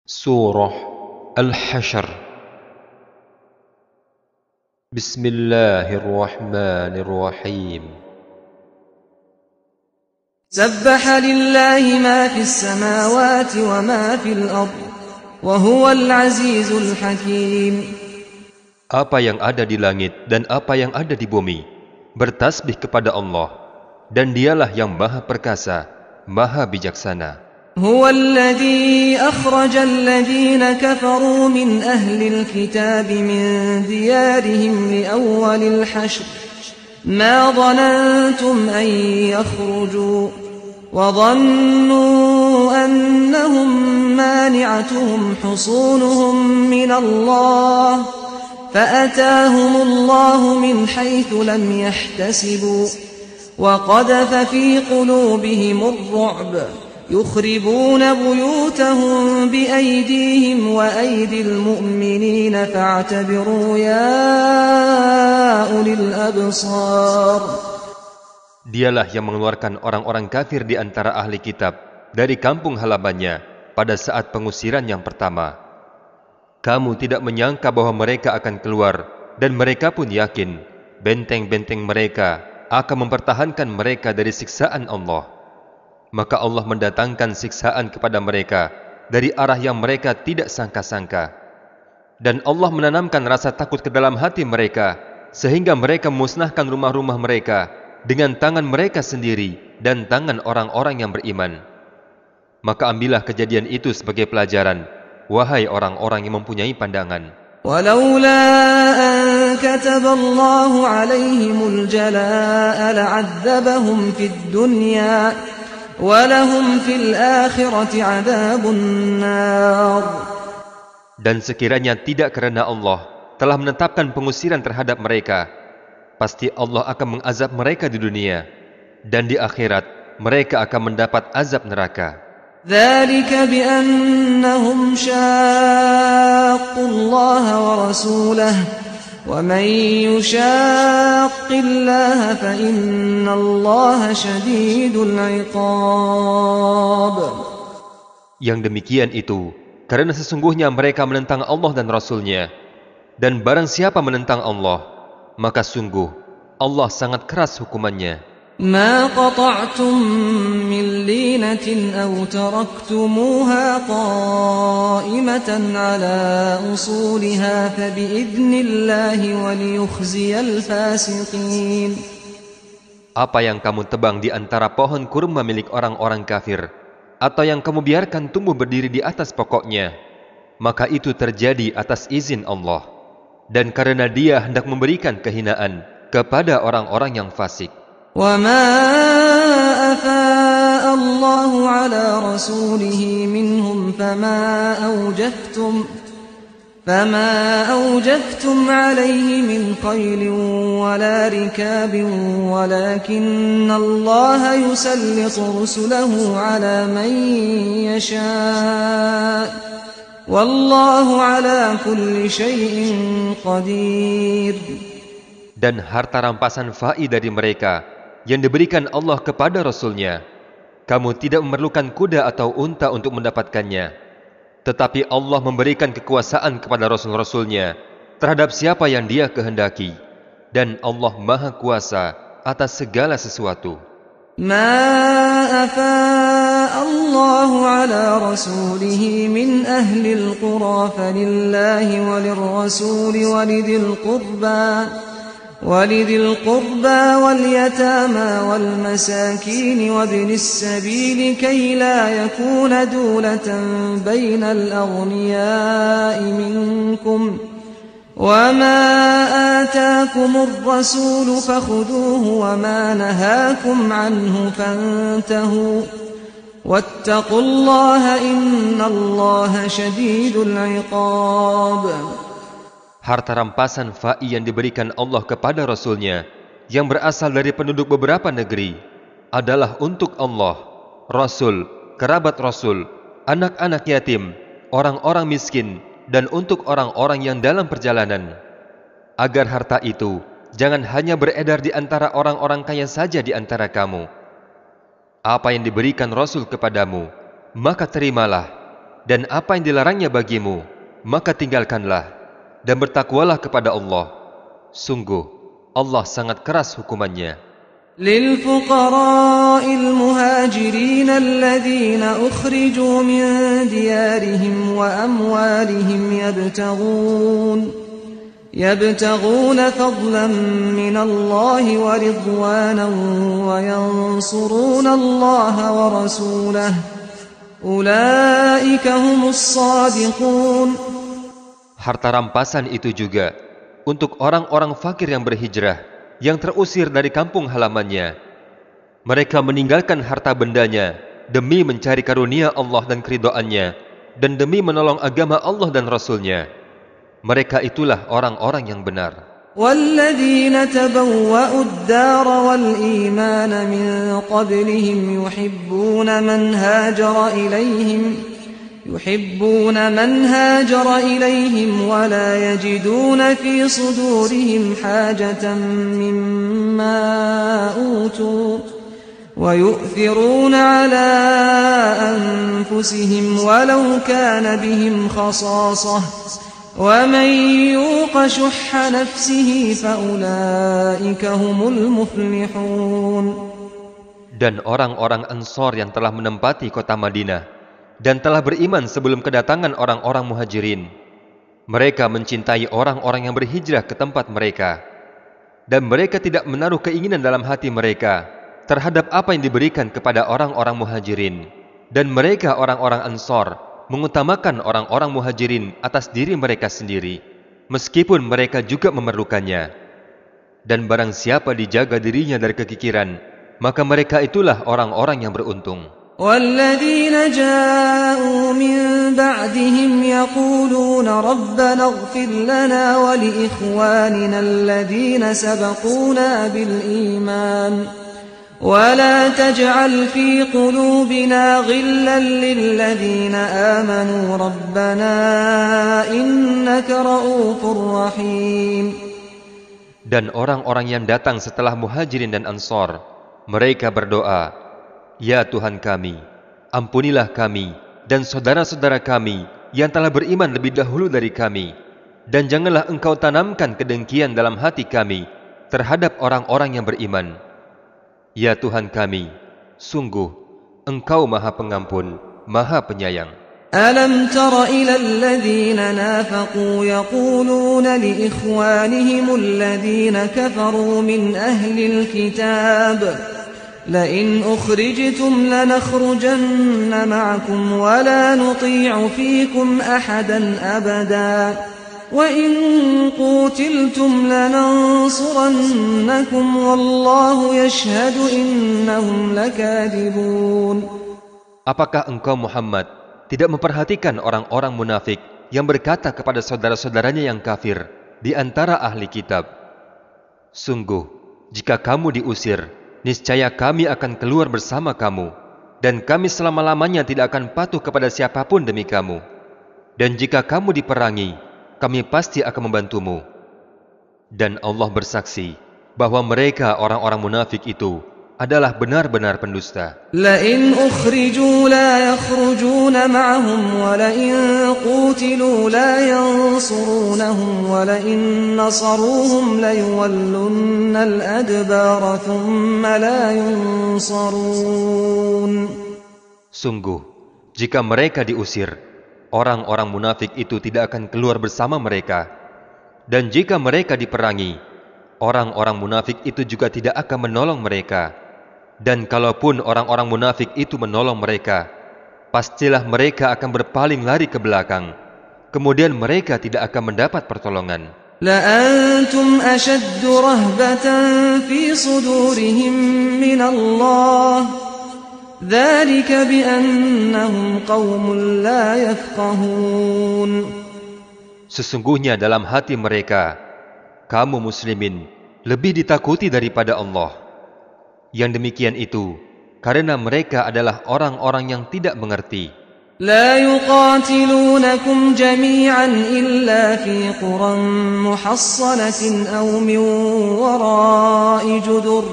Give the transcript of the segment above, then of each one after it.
Surah Al-Hasyr. Bismillahirrahmanirrahim. Sabbaha lillahi ma fis samawati wa ma fil ard wa huwal azizul hakim. Apa yang ada di langit dan apa yang ada di bumi bertasbih kepada Allah, dan Dialah yang Maha Perkasa, Maha Bijaksana. هو الذي أخرج الذين كفروا من أهل الكتاب من ديارهم لأول الحشر ما ظننتم أن يخرجوا وظنوا أنهم مانعتهم حصونهم من الله فأتاهم الله من حيث لم يحتسبوا وقذف في قلوبهم الرعب يخربون بيوتهم بأيديهم وأيدي المؤمنين فاعتبروا يا أولي الأبصار. Dialah yang mengeluarkan orang-orang kafir di antara ahli kitab dari kampung halamannya pada saat pengusiran yang pertama. Kamu tidak menyangka bahwa mereka akan keluar, dan mereka pun yakin benteng-benteng mereka akan mempertahankan mereka dari siksaan Allah. Maka Allah mendatangkan siksaan kepada mereka dari arah yang mereka tidak sangka-sangka. Dan Allah menanamkan rasa takut ke dalam hati mereka, sehingga mereka memusnahkan rumah-rumah mereka dengan tangan mereka sendiri dan tangan orang-orang yang beriman. Maka ambillah kejadian itu sebagai pelajaran, wahai orang-orang yang mempunyai pandangan. ولولا أن كتب الله عليهم الجلاء لعذبهم في الدنيا وَلَهُمْ فِي الْآخِرَةِ عَذَابُ النَّارِ. Dan sekiranya tidak karena Allah telah menetapkan pengusiran terhadap mereka, pasti Allah akan mengazab mereka di dunia, dan di akhirat mereka akan mendapat azab neraka. ذَلِكَ بِأَنَّهُمْ شَاقُّوا اللَّهَ وَرَسُولَهُ وَمَنْ يُشَاقِّ اللَّهَ فَإِنَّ اللَّهَ شَدِيدُ الْعِقَابِ. Yang demikian itu karena sesungguhnya mereka menentang Allah dan Rasul-Nya, dan barang siapa menentang Allah, maka sungguh Allah sangat keras hukumannya. مَا قَطَعْتُم مِّن لِّينَةٍ أَوْ تَرَكْتُمُوهَا قَائِمَةً عَلَىٰ أُصُولِهَا فَبِإِذْنِ اللَّهِ وَلِيُخْزِيَ الْفَاسِقِينَ. Apa yang kamu tebang di antara pohon kurma milik orang-orang kafir, atau yang kamu biarkan tumbuh berdiri di atas pokoknya, maka itu terjadi atas izin Allah, dan karena Dia hendak memberikan kehinaan kepada orang-orang yang fasik. وَمَا أَفَاءَ اللَّهُ عَلَى رَسُولِهِ مِنْهُمْ فَمَا أَوْجَفْتُمْ عَلَيْهِ مِنْ خَيْلٍ وَلَا رِكَابٍ وَلَكِنَّ اللَّهَ يُسَلِّطُ رُسُلَهُ عَلَى مَنْ يَشَاءُ وَاللَّهُ عَلَى كُلِّ شَيْءٍ قَدِيرٌ. Dan harta rampasan fa'i dari mereka yang diberikan Allah kepada Rasul-Nya, kamu tidak memerlukan kuda atau unta untuk mendapatkannya, tetapi Allah memberikan kekuasaan kepada Rasul-Rasul-Nya terhadap siapa yang Dia kehendaki, dan Allah Maha Kuasa atas segala sesuatu. مَا أَفَاءَ اللَّهُ عَلَى رَسُولِهِ مِنْ أَهْلِ الْقُرَى فَلِلَّهِ وَلِلرَّسُولِ وَلِذِي الْقُرْبَى وَالْيَتَامَى وَالْمَسَاكِينِ وَابْنِ السَّبِيلِ كَيْ لَا يَكُونَ دُولَةً بَيْنَ الْأَغْنِيَاءِ مِنكُمْ وَمَا آتَاكُمُ الرَّسُولُ فَخُذُوهُ وَمَا نَهَاكُمْ عَنْهُ فَانتَهُوا وَاتَّقُوا اللَّهَ إِنَّ اللَّهَ شَدِيدُ الْعِقَابِ. Harta rampasan fa'i yang diberikan Allah kepada Rasul-Nya yang berasal dari penduduk beberapa negeri adalah untuk Allah, Rasul, kerabat Rasul, anak-anak yatim, orang-orang miskin, dan untuk orang-orang yang dalam perjalanan. Agar harta itu jangan hanya beredar di antara orang-orang kaya saja di antara kamu. Apa yang diberikan Rasul kepadamu, maka terimalah, dan apa yang dilarangnya bagimu, maka tinggalkanlah dan bertakwalah kepada Allah. Sungguh, Allah sangat keras hukumannya. للفقراء المهاجرين الذين أخرجوا من ديارهم وأموالهم يبتغون فضلا من الله ورضوانا وينصرون الله ورسوله أولئك هم الصادقون. Harta rampasan itu juga untuk orang-orang fakir yang berhijrah, yang terusir dari kampung halamannya. Mereka meninggalkan harta bendanya demi mencari karunia Allah dan keridhaannya, dan demi menolong agama Allah dan Rasul-Nya. Mereka itulah orang-orang yang benar. والذين تبوأوا الدار والإيمان من قبلهم يحبون من هاجر إليهم ولا يجدون في صدورهم حاجة مما أوتوا ويؤثرون على أنفسهم ولو كان بهم خصاصة ومن يوق شح نفسه فأولئك هم المفلحون. Dan orang-orang Ansor yang telah menempati kota Madinah dan telah beriman sebelum kedatangan orang-orang Muhajirin, mereka mencintai orang-orang yang berhijrah ke tempat mereka, dan mereka tidak menaruh keinginan dalam hati mereka terhadap apa yang diberikan kepada orang-orang Muhajirin. Dan mereka orang-orang Ansor mengutamakan orang-orang Muhajirin atas diri mereka sendiri, meskipun mereka juga memerlukannya. Dan barang siapa dijaga dirinya dari kekikiran, maka mereka itulah orang-orang yang beruntung. والذين جاءوا من بعدهم يقولون ربنا اغفر لنا ولإخواننا الذين سبقونا بالإيمان ولا تجعل في قلوبنا غلا للذين آمنوا ربنا إنك رؤوف رحيم. Dan orang-orang yang datang setelah Muhajirin dan Ansor, mereka berdoa, Ya Tuhan kami, ampunilah kami dan saudara-saudara kami yang telah beriman lebih dahulu dari kami, dan janganlah Engkau tanamkan kedengkian dalam hati kami terhadap orang-orang yang beriman. Ya Tuhan kami, sungguh Engkau Maha Pengampun, Maha Penyayang. ألم تر إلى الذين نافقوا يقولون لإخوانهم الذين كفروا من أهل الكتاب لئن أخرجتم لنخرجن معكم ولا نطيع فيكم أحدا أبدا وإن قوتلتم لننصرنكم والله يشهد إنهم لكاذبون. Apakah engkau Muhammad tidak memperhatikan orang-orang munafik yang berkata kepada saudara-saudaranya yang kafir di antara ahli kitab, Sungguh, jika kamu diusir, niscaya kami akan keluar bersama kamu, dan kami selama-lamanya tidak akan patuh kepada siapapun demi kamu. Dan jika kamu diperangi, kami pasti akan membantumu. Dan Allah bersaksi bahwa mereka orang-orang munafik itu adalah benar-benar pendusta. لئن أخرجوا لا يخرجون معهم ولئن قوتلوا لا ينصرونهم ولئن نصروهم ليولن الأدبار ثم لا ينصرون. Sungguh, jika mereka diusir, orang-orang munafik itu tidak akan keluar bersama mereka. Dan jika mereka diperangi, orang-orang munafik itu juga tidak akan menolong mereka. Dan kalaupun orang-orang munafik itu menolong mereka, pastilah mereka akan berpaling lari ke belakang. Kemudian mereka tidak akan mendapat pertolongan. لأنتم أشد رهبة في صدورهم من الله ذلك بأنهم قوم لا يفقهون. Sesungguhnya dalam hati mereka, kamu muslimin lebih ditakuti daripada Allah. Yang demikian itu karena mereka adalah orang-orang yang tidak mengerti. لا يقاتلونكم جميعا إلا في قرى محصنة أو من وراء جدر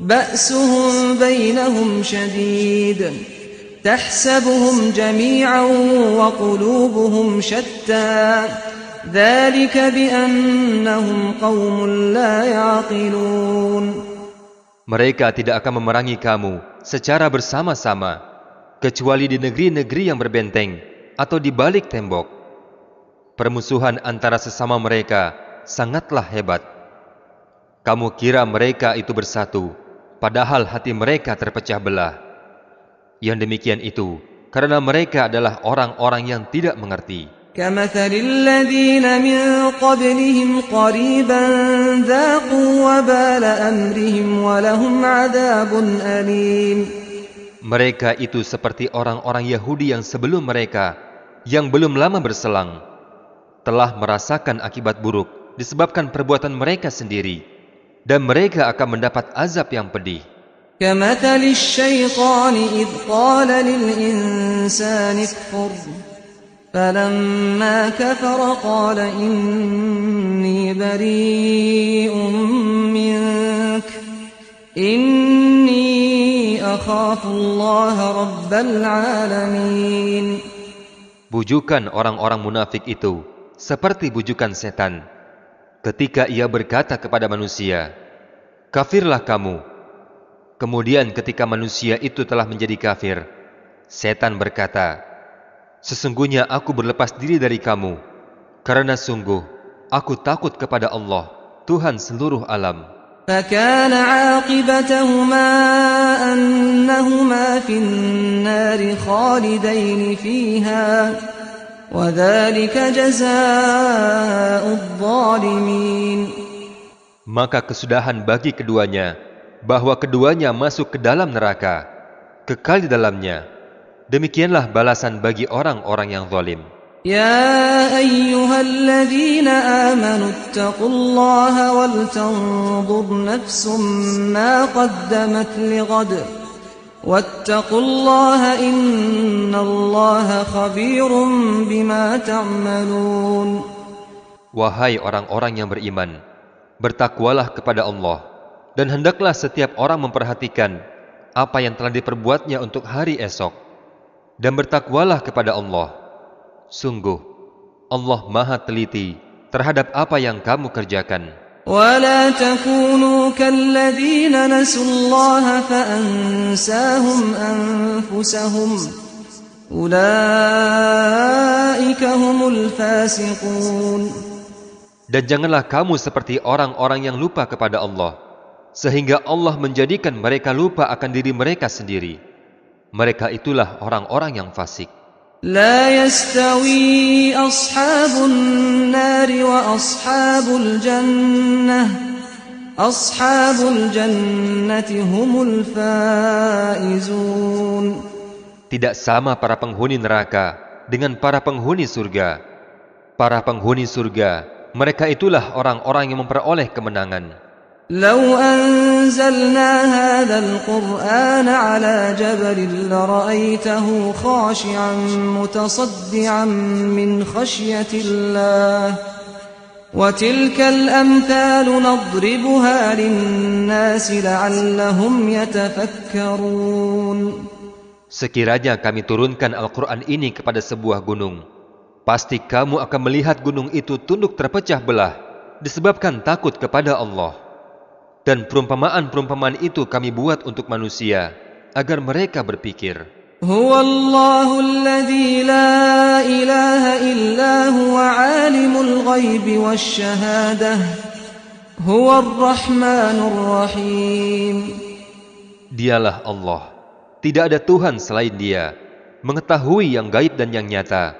بأسهم بينهم شديد تحسبهم جميعا وقلوبهم شتى ذلك بأنهم قوم لا يعقلون. Mereka tidak akan memerangi kamu secara bersama-sama, kecuali di negeri-negeri yang berbenteng atau di balik tembok. Permusuhan antara sesama mereka sangatlah hebat. Kamu kira mereka itu bersatu, padahal hati mereka terpecah belah. Yang demikian itu karena mereka adalah orang-orang yang tidak mengerti. كمثل الذين من قبلهم قريبا ذاقوا وبال أمرهم ولهم عذاب أليم. Mereka itu seperti orang-orang Yahudi yang sebelum mereka, yang belum lama berselang, telah merasakan akibat buruk disebabkan perbuatan mereka sendiri, dan mereka akan mendapat azab yang pedih. كمثل الشيطان إذ قال للإنسان اكفر فلما كفر قال إني بريء منك إني أخاف الله رب العالمين. Bujukan orang-orang munafik itu seperti bujukan setan ketika ia berkata kepada manusia, "Kafirlah kamu." Kemudian ketika manusia itu telah menjadi kafir, setan berkata, "Sesungguhnya aku berlepas diri dari kamu, karena sungguh aku takut kepada Allah, Tuhan seluruh alam." فكان عاقبتهما أنهما في النار خالدين فيها وذلك جزاء الظالمين. Maka kesudahan bagi keduanya bahwa keduanya masuk ke dalam neraka, kekal di dalamnya. Demikianlah balasan bagi orang-orang yang zalim. يا أيها الذين آمنوا اتقوا الله ولتنظر نفس ما قدمت لغد واتقوا الله إن الله خبير بما تعملون. Wahai orang-orang yang beriman, bertakwalah kepada Allah, dan hendaklah setiap orang memperhatikan apa yang telah diperbuatnya untuk hari esok, dan bertakwalah kepada Allah. Sungguh, Allah Maha Teliti terhadap apa yang kamu kerjakan. ولا تكونوا كالذين نسوا الله فأنساهم أنفسهم أولئك هم الفاسقون. Dan janganlah kamu seperti orang-orang yang lupa kepada Allah, sehingga Allah menjadikan mereka lupa akan diri mereka sendiri. Mereka itulah orang-orang yang fasik. لا يستوي أصحاب النار وأصحاب الجنة أصحاب الجنة هم الفائزون. Tidak sama para penghuni neraka dengan para penghuni surga. Para penghuni surga, mereka itulah orang-orang yang memperoleh kemenangan. لو أنزلنا هذا القرآن على جبل لرأيته خاشعا متصدعا من خشية الله وتلك الأمثال نضربها للناس لعلهم يتفكرون. Sekiranya kami turunkan Al-Quran ini kepada sebuah gunung, pasti kamu akan melihat gunung itu tunduk terpecah belah disebabkan takut kepada Allah. Dan perumpamaan-perumpamaan itu kami buat untuk manusia agar mereka berpikir. Huwa Allahul ladzi la ilaha illa huwa alimul ghaibi wasyahadah. Huwar rahmanur rahim. Dialah Allah. Tidak ada Tuhan selain Dia, mengetahui yang gaib dan yang nyata.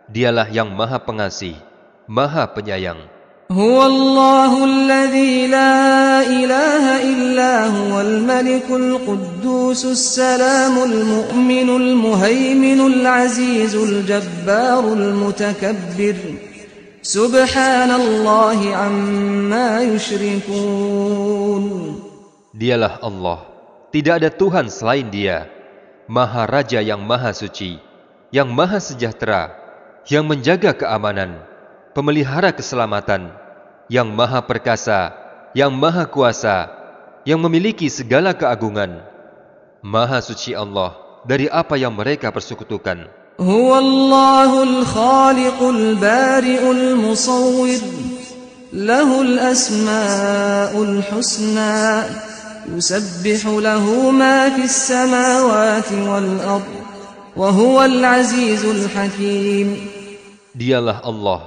Dialah yang Maha Pengasih, Maha Penyayang. هو الله الذي لا إله إلا هو الملك القدوس السلام المؤمن المهيمن العزيز الجبار المتكبر سبحان الله عما يشركون. Dialah Allah, tidak ada Tuhan selain Dia, Maha Raja yang Maha Suci, yang Maha Sejahtera, yang menjaga keamanan, pemelihara keselamatan, yang Maha Perkasa, yang Maha Kuasa, yang memiliki segala keagungan. Maha Suci Allah dari apa yang mereka persekutukan. Huwallahul khaliqul bari'ul musawwir, lahul asma'ul husna, yusabbihu lahu ma fis samawati wal ardh, wa huwal azizul hakim. Dialah Allah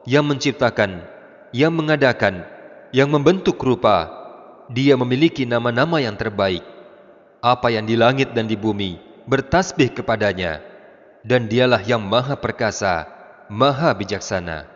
yang menciptakan, yang mengadakan, yang membentuk rupa. Dia memiliki nama-nama yang terbaik. Apa yang di langit dan di bumi bertasbih kepadanya. Dan dialah yang maha perkasa, maha bijaksana.